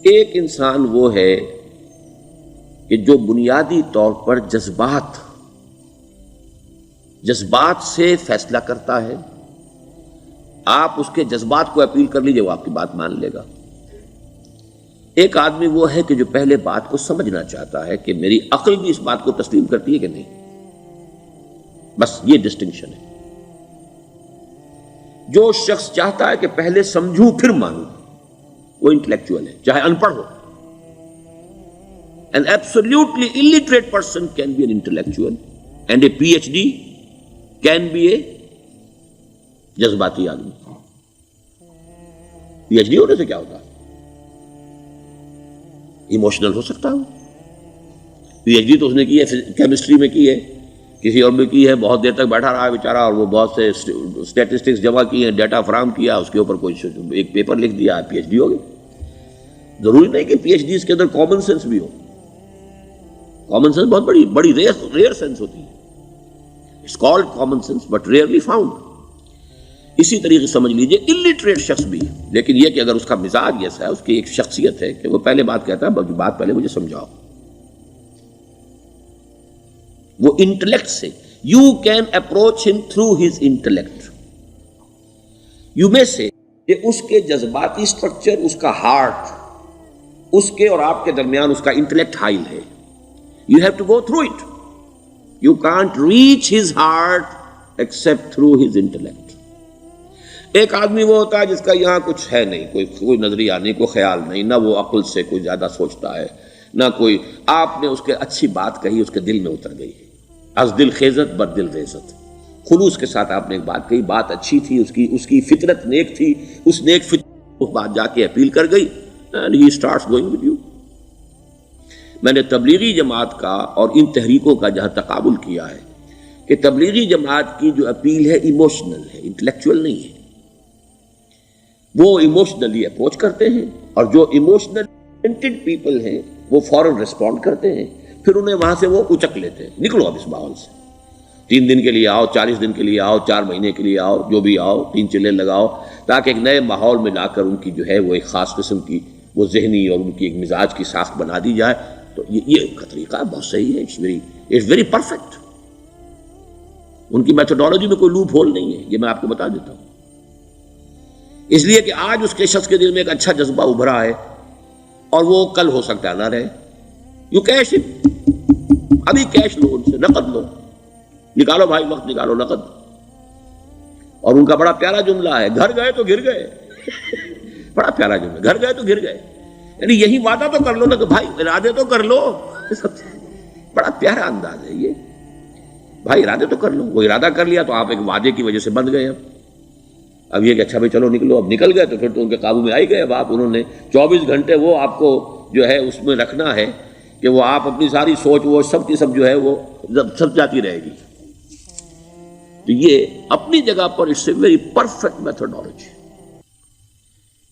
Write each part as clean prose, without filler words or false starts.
ایک انسان وہ ہے کہ جو بنیادی طور پر جذبات سے فیصلہ کرتا ہے. آپ اس کے جذبات کو اپیل کر لیجیے، وہ آپ کی بات مان لے گا. ایک آدمی وہ ہے کہ جو پہلے بات کو سمجھنا چاہتا ہے کہ میری عقل بھی اس بات کو تسلیم کرتی ہے کہ نہیں. بس یہ ڈسٹنکشن ہے. جو شخص چاہتا ہے کہ پہلے سمجھوں پھر مانوں، وہ انٹلیکچوئل ہے، چاہے ان پڑھ ہو. An absolutely illiterate person can be an intellectual and a PhD can be a جذباتی آدمی. PhD ہونے سے کیا ہوتا ہے؟ ایموشنل ہو سکتا ہے. PhD تو اس نے کی ہے کیمسٹری میں کی ہے، کسی اور میں کی ہے، بہت دیر تک بیٹھا رہا ہے بیچارہ، اور وہ بہت سے اسٹیٹسٹکس جمع کی ہیں، ڈیٹا فراہم کیا، اس کے اوپر کوئی ایک پیپر لکھ دیا، PhD ہو گئی. ضروری نہیں کہ PhD اس کے اندر کامن سینس بھی ہو. کامن سینس بہت بڑی ریئر سینس ہوتی ہے. It's called common sense but rarely found. اسی طریقے سمجھ لیجئے الٹریٹ شخص بھی، لیکن یہ کہ اگر اس کا مزاج ایسا ہے، اس کی ایک شخصیت ہے کہ وہ پہلے بات کہتا ہے، بلکہ بات پہلے مجھے سمجھاؤ. وہ انٹلیکٹ سے یو کین اپروچ ہم تھرو ہز انٹلیکٹ. یو میں سے کہ اس کے جذباتی سٹرکچر، اس کا ہارٹ، اس کے اور آپ کے درمیان اس کا انٹلیکٹ حائل ہے. You have to go through it. You can't reach his heart except through his intellect. ایک آدمی وہ ہوتا ہے جس کا یہاں کچھ ہے نہیں، کوئی نظریہ نہیں، کوئی خیال نہیں، نہ وہ عقل سے کوئی زیادہ سوچتا ہے، نہ کوئی. آپ نے اس کے اچھی بات کہی، اس کے دل میں اتر گئی. از دل خیزت بد دل ریزت. خلوص کے ساتھ آپ نے ایک بات کہی، بات اچھی تھی، اس کی فطرت نیک تھی، اس نیک فطرت اس بات جا کے اپیل کر گئی. And he starts going with you. میں نے تبلیغی جماعت کا اور ان تحریکوں کا جہاں تقابل کیا ہے کہ تبلیغی جماعت کی جو اپیل ہے ایموشنل ہے، انٹلیکچوئل نہیں ہے. وہ ایموشنلی اپروچ کرتے ہیں، اور جو ایموشنل اورینٹڈ پیپل ہیں وہ فوراً ریسپونڈ کرتے ہیں، پھر انہیں وہاں سے وہ اچک لیتے ہیں. نکلو اب اس ماحول سے. 3 دن کے لیے آؤ، 40 دن کے لیے آؤ، 4 مہینے کے لیے آؤ، جو بھی آؤ، 3 چلے لگاؤ، تاکہ ایک نئے ماحول میں لا کر ان کی جو ہے وہ ایک خاص قسم کی وہ ذہنی اور ان کی ایک مزاج کی ساخت بنا دی جائے. تو یہ کا طریقہ بہت صحیح ہے. It's very perfect. ان کی میتھڈالوجی میں کوئی لوپ ہول نہیں ہے، یہ میں آپ کو بتا دیتا ہوں. اس لیے کہ آج اس کے شخص کے دل میں ایک اچھا جذبہ ابھرا ہے، اور وہ کل ہو سکتا ہے نہ رہے. You cash it. ابھی کیش لو، ان سے نقد لو، نکالو بھائی، وقت نکالو، نقد. اور ان کا بڑا پیارا جملہ ہے، گھر گئے تو گر گئے. بڑا پیارا جملہ، گھر گئے تو گر گئے. یعنی یہی وعدہ تو کر لو نا کہ بھائی ارادے تو کر لو. بڑا پیارا انداز ہے یہ. بھائی ارادے تو کر لو. وہ ارادہ کر لیا تو آپ ایک وعدے کی وجہ سے بند گئے. اب یہ کہ اچھا بھائی چلو نکلو. اب نکل گئے تو پھر تو ان کے قابو میں آئی گئے. اب آپ انہوں نے 24 گھنٹے وہ آپ کو جو ہے اس میں رکھنا ہے کہ وہ آپ اپنی ساری سوچ وہ سب کی سب جو ہے وہ سب جاتی رہے گی. تو یہ اپنی جگہ پر it's a very perfect methodology,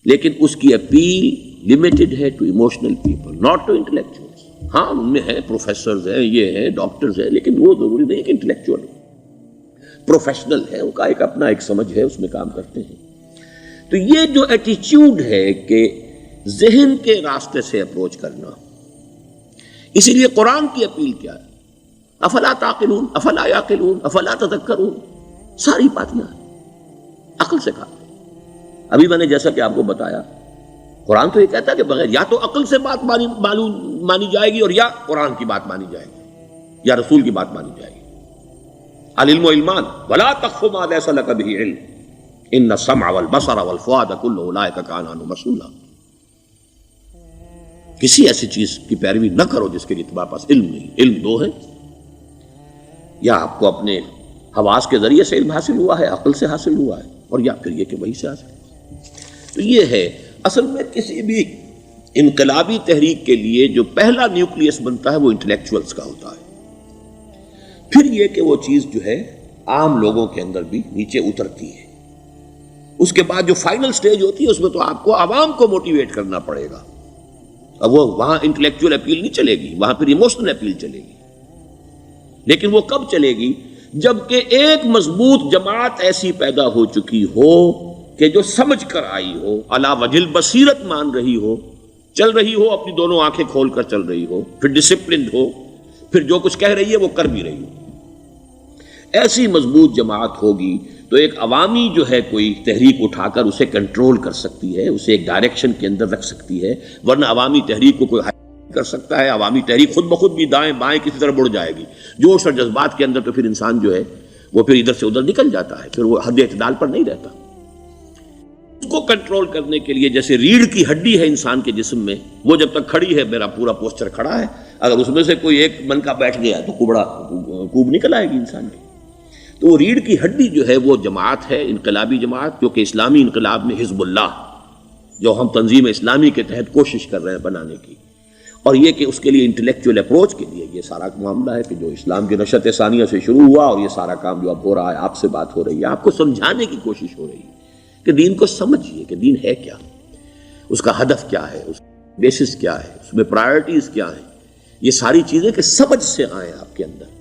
لیکن اس کی اپیل لمیٹڈ ہے to emotional people, not to intellectuals. ہاں ان میں ہیں پروفیسرز ہیں، یہ ہیں ڈاکٹرز ہیں، لیکن وہ ضروری نہیں کہ انٹلیکچوئل پروفیشنل ہے. ان کا ایک اپنا ایک سمجھ ہے، اس میں کام کرتے ہیں. تو یہ جو ایٹیچیوڈ ہے کہ ذہن کے راستے سے اپروچ کرنا، اسی لیے قرآن کی اپیل کیا ہے؟ افلا تعقلون، افلا یعقلون، افلا تذکرون. ساری باتیں عقل سے کہا. ابھی میں نے جیسا کہ آپ کو بتایا، قرآن تو یہ کہتا ہے کہ بغیر یا تو عقل سے بات مانی جائے گی، اور یا قرآن کی بات مانی جائے گی، یا رسول کی بات مانی جائے گی. العلم علمان ولا تخف ما ليس لك به علم ان السمع والبصر والفؤاد كل اولئك كان عنه مسؤولا. کسی ایسی چیز کی پیروی نہ کرو جس کے لیے تمہارے پاس علم نہیں. علم دو ہے، یا آپ کو اپنے حواس کے ذریعے سے علم حاصل ہوا ہے، عقل سے حاصل ہوا ہے، اور یا پھر یہ کہ وہی سے حاصل. تو یہ ہے اصل میں کسی بھی انقلابی تحریک کے لیے جو پہلا نیوکلیس بنتا ہے وہ انٹلیکچوئلز کا ہوتا ہے. پھر یہ کہ وہ چیز جو ہے عام لوگوں کے اندر بھی نیچے اترتی ہے. اس کے بعد جو فائنل سٹیج ہوتی ہے اس میں تو آپ کو عوام کو موٹیویٹ کرنا پڑے گا. اب وہ وہاں انٹلیکچوئل اپیل نہیں چلے گی، وہاں پھر ایموشنل اپیل چلے گی. لیکن وہ کب چلے گی؟ جبکہ ایک مضبوط جماعت ایسی پیدا ہو چکی ہو کہ جو سمجھ کر آئی ہو، علی وجہ البصیرت مان رہی ہو چل رہی ہو اپنی دونوں آنکھیں کھول کر چل رہی ہو، پھر ڈسپلنڈ ہو، پھر جو کچھ کہہ رہی ہے وہ کر بھی رہی ہو، ایسی مضبوط جماعت ہوگی تو ایک عوامی جو ہے کوئی تحریک اٹھا کر اسے کنٹرول کر سکتی ہے، اسے ایک ڈائریکشن کے اندر رکھ سکتی ہے، ورنہ عوامی تحریک کو کوئی کر سکتا ہے؟ عوامی تحریک خود بخود بھی دائیں بائیں کسی طرح بڑھ جائے گی، جوش اور جذبات کے اندر، تو پھر انسان جو ہے وہ پھر ادھر سے ادھر نکل جاتا ہے، پھر وہ حد اعتدال پر نہیں رہتا۔ اس کو کنٹرول کرنے کے لیے جیسے ریڑھ کی ہڈی ہے انسان کے جسم میں، وہ جب تک کھڑی ہے میرا پورا پوسچر کھڑا ہے، اگر اس میں سے کوئی ایک منکا بیٹھ گیا تو کوب نکل آئے گی انسان کی۔ تو وہ ریڑھ کی ہڈی جو ہے وہ جماعت ہے، انقلابی جماعت، جو کہ اسلامی انقلاب میں حزب اللہ جو ہم تنظیم اسلامی کے تحت کوشش کر رہے ہیں بنانے کی، اور یہ کہ اس کے لیے انٹلیکچوئل اپروچ کے لیے یہ سارا معاملہ ہے کہ جو اسلام کی نشأت ثانیہ سے شروع ہوا، اور یہ سارا کام جو اب ہو رہا ہے، آپ سے بات ہو رہی ہے، آپ کو سمجھانے کی کوشش ہو رہی ہے کہ دین کو سمجھیے کہ دین ہے کیا، اس کا ہدف کیا ہے، اس کا بیسس کیا ہے، اس میں پرائرٹیز کیا ہیں، یہ ساری چیزیں کہ سمجھ سے آئیں آپ کے اندر،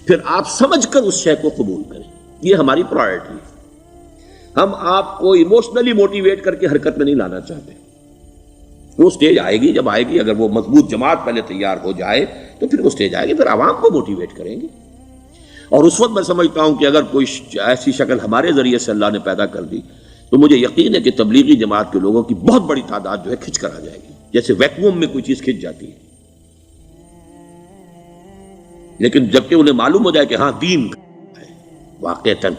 پھر آپ سمجھ کر اس شے کو قبول کریں۔ یہ ہماری پرائرٹی ہے۔ ہم آپ کو ایموشنلی موٹیویٹ کر کے حرکت میں نہیں لانا چاہتے۔ وہ سٹیج آئے گی، جب آئے گی، اگر وہ مضبوط جماعت پہلے تیار ہو جائے تو پھر وہ سٹیج آئے گی، پھر عوام کو موٹیویٹ کریں گے۔ اور اس وقت میں سمجھتا ہوں کہ اگر کوئی ایسی شکل ہمارے ذریعے سے اللہ نے پیدا کر دی تو مجھے یقین ہے کہ تبلیغی جماعت کے لوگوں کی بہت بڑی تعداد جو ہے کھنچ کر آ جائے گی، جیسے ویکیوم میں کوئی چیز کھنچ جاتی ہے۔ لیکن جبکہ انہیں معلوم ہو جائے کہ ہاں دین ہے واقعتاً،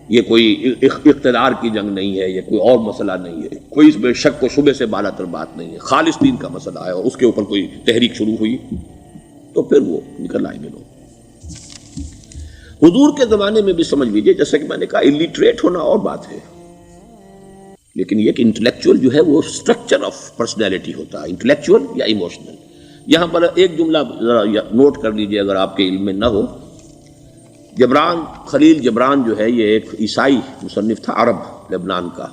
یہ کوئی اقتدار کی جنگ نہیں ہے، یہ کوئی اور مسئلہ نہیں ہے، کوئی اس میں شک و شبے سے بالا تر بات نہیں ہے، خالص دین کا مسئلہ ہے، اور اس کے اوپر کوئی تحریک شروع ہوئی تو پھر وہ نکل آئیں گے لوگ۔ حضور کے زمانے میں بھی سمجھ لیجیے، جیسا کہ میں نے کہا الٹریٹ ہونا اور بات ہے، لیکن یہ کہ انٹلیکچوئل جو ہے وہ اسٹرکچر آف پرسنالٹی ہوتا ہے، انٹلیکچوئل یا ایموشنل۔ یہاں پر ایک جملہ ذرا نوٹ کر لیجیے اگر آپ کے علم میں نہ ہو، جبران، خلیل جبران جو ہے یہ ایک عیسائی مصنف تھا، عرب لبنان کا،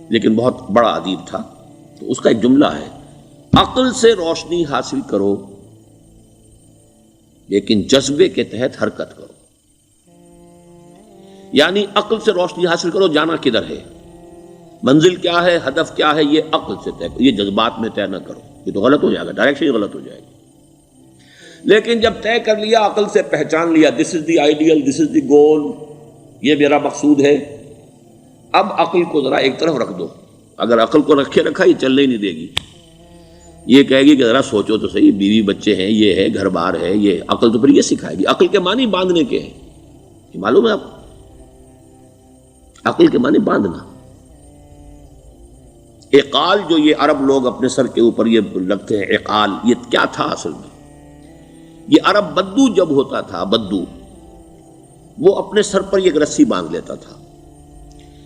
لیکن بہت بڑا ادیب تھا۔ تو اس کا ایک جملہ ہے، عقل سے روشنی حاصل کرو لیکن جذبے کے تحت حرکت کرو۔ یعنی عقل سے روشنی حاصل کرو، جانا کدھر ہے، منزل کیا ہے، ہدف کیا ہے، یہ عقل سے طے کرو، یہ جذبات میں طے نہ کرو، یہ تو غلط ہو جائے گا، ڈائریکشن ہی غلط ہو جائے گی۔ لیکن جب طے کر لیا، عقل سے پہچان لیا، دس از دی آئیڈیل، دس از دی گول، یہ میرا مقصود ہے، اب عقل کو ذرا ایک طرف رکھ دو۔ اگر عقل کو رکھے رکھا یہ چلنے ہی نہیں دے گی، یہ کہے گی کہ ذرا سوچو تو صحیح، بیوی بچے ہیں، یہ ہے، گھر بار ہے، یہ عقل تو پھر یہ سکھائے گی۔ عقل کے معنی باندھنے کے ہیں، یہ معلوم ہے آپ، عقل کے معنی باندھنا۔ اقال جو یہ عرب لوگ اپنے سر کے اوپر یہ رکھتے ہیں، اقال، یہ کیا تھا اصل میں؟ یہ عرب بدو جب ہوتا تھا، بدو وہ اپنے سر پر ایک رسی باندھ لیتا تھا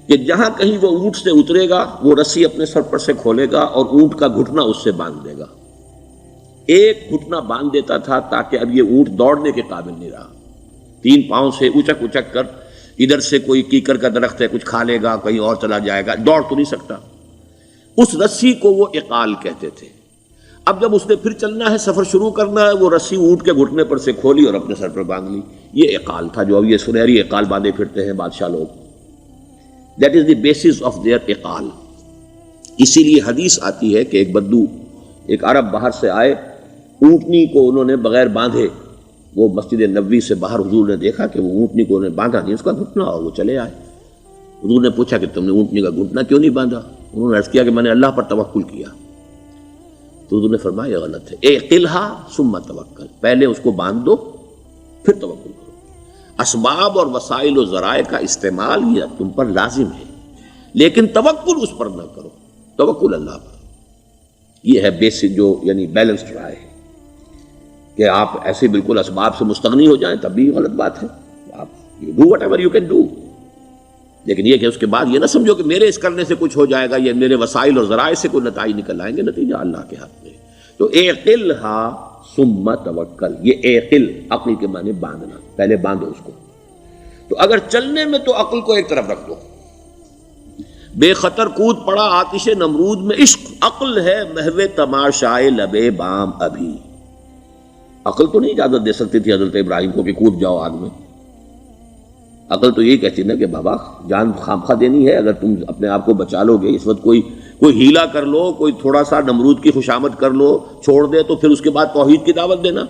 کہ جہاں کہیں وہ اونٹ سے اترے گا وہ رسی اپنے سر پر سے کھولے گا اور اونٹ کا گھٹنا اس سے باندھ دے گا۔ ایک گھٹنا باندھ دیتا تھا تاکہ اب یہ اونٹ دوڑنے کے قابل نہیں رہا، 3 پاؤں سے اچک اچک کر، ادھر سے کوئی کیکر کا درخت ہے کچھ کھا لے گا، کہیں اور چلا جائے گا، دوڑ تو نہیں سکتا۔ اس رسی کو وہ اقال کہتے تھے۔ اب جب اس نے پھر چلنا ہے، سفر شروع کرنا ہے، وہ رسی اونٹ کے گھٹنے پر سے کھولی اور اپنے سر پر باندھ لی۔ یہ اقال تھا جو اب یہ سنہری اقال باندھے پھرتے ہیں بادشاہ لوگ۔ That is the basis of their اقال۔ اسی لیے حدیث آتی ہے کہ ایک بدو، ایک عرب باہر سے آئے، اونٹنی کو انہوں نے بغیر باندھے، وہ مسجد نبوی سے باہر حضور نے دیکھا کہ وہ اونٹنی کو انہوں نے باندھا نہیں، اس کا گھٹنا، اور وہ چلے آئے۔ حضور نے پوچھا کہ تم نے اونٹنی کا گھٹنا کیوں نہیں باندھا؟ انہوں نے عرض کیا کہ میں نے اللہ پر توکل کیا۔ تو حضور نے فرمایا یہ غلط ہے، اعقلھا ثم توکل، پہلے اس کو باندھ دو پھر توکل کرو۔ اسباب اور وسائل و ذرائع کا استعمال یہ تم پر لازم ہے، لیکن توکل اس پر نہ کرو، توکل اللہ پر۔ یہ ہے بیسک جو یعنی بیلنسڈ رائے ہے کہ آپ ایسے بالکل اسباب سے مستغنی ہو جائیں تب بھی غلط بات ہے۔ آپ you do what ever you can do, لیکن یہ کہ اس کے بعد یہ نہ سمجھو کہ میرے اس کرنے سے کچھ ہو جائے گا، یہ میرے وسائل اور ذرائع سے کوئی نتائج نکل آئیں گے، نتیجہ اللہ کے ہاتھ میں۔ تو اعقلھا ثم توکل، یہ اعقل، عقل کے معنی باندھنا، پہلے باندھو اس کو۔ تو اگر چلنے میں تو عقل کو ایک طرف رکھ دو، بے خطر کود پڑا آتش نمرود میں عشق، عقل ہے محو تماشائے لبے بام ابھی۔ عقل تو نہیں اجازت دے سکتی تھی حضرت ابراہیم کو کہ کود جاؤ آگ میں، عقل تو یہی کہتی نا کہ بابا جان خامخواہ دینی ہے، اگر تم اپنے آپ کو بچا لو گے، اس وقت کوئی کوئی ہیلا کر لو، کوئی تھوڑا سا نمرود کی خوشامد کر لو، چھوڑ دے تو پھر اس کے بعد توحید کی دعوت دینا.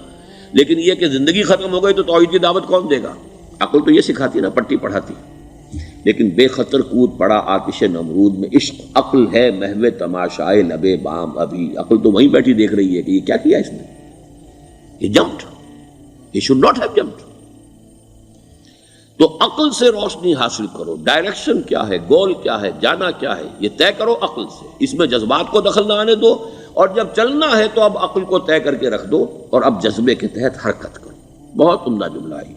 لیکن یہ کہ زندگی ختم ہو گئی تو توحید کی دعوت کون دے گا؟ عقل تو یہ سکھاتی نا، پٹی پڑھاتی. لیکن بے خطر کود پڑا آتش نمرود میں عشق. عقل ہے محو تماشائے لبے بام ابھی. عقل تو وہیں بیٹھی دیکھ رہی ہے کہ یہ کیا کیا اس نے. یہ jumped, he should not have jumped. تو عقل سے روشنی حاصل کرو. ڈائریکشن کیا ہے، گول کیا ہے، جانا کیا ہے، یہ طے کرو عقل سے. اس میں جذبات کو دخل نہ آنے دو، اور جب چلنا ہے تو اب عقل کو طے کر کے رکھ دو اور اب جذبے کے تحت حرکت کرو. بہت عمدہ جملہ ہے.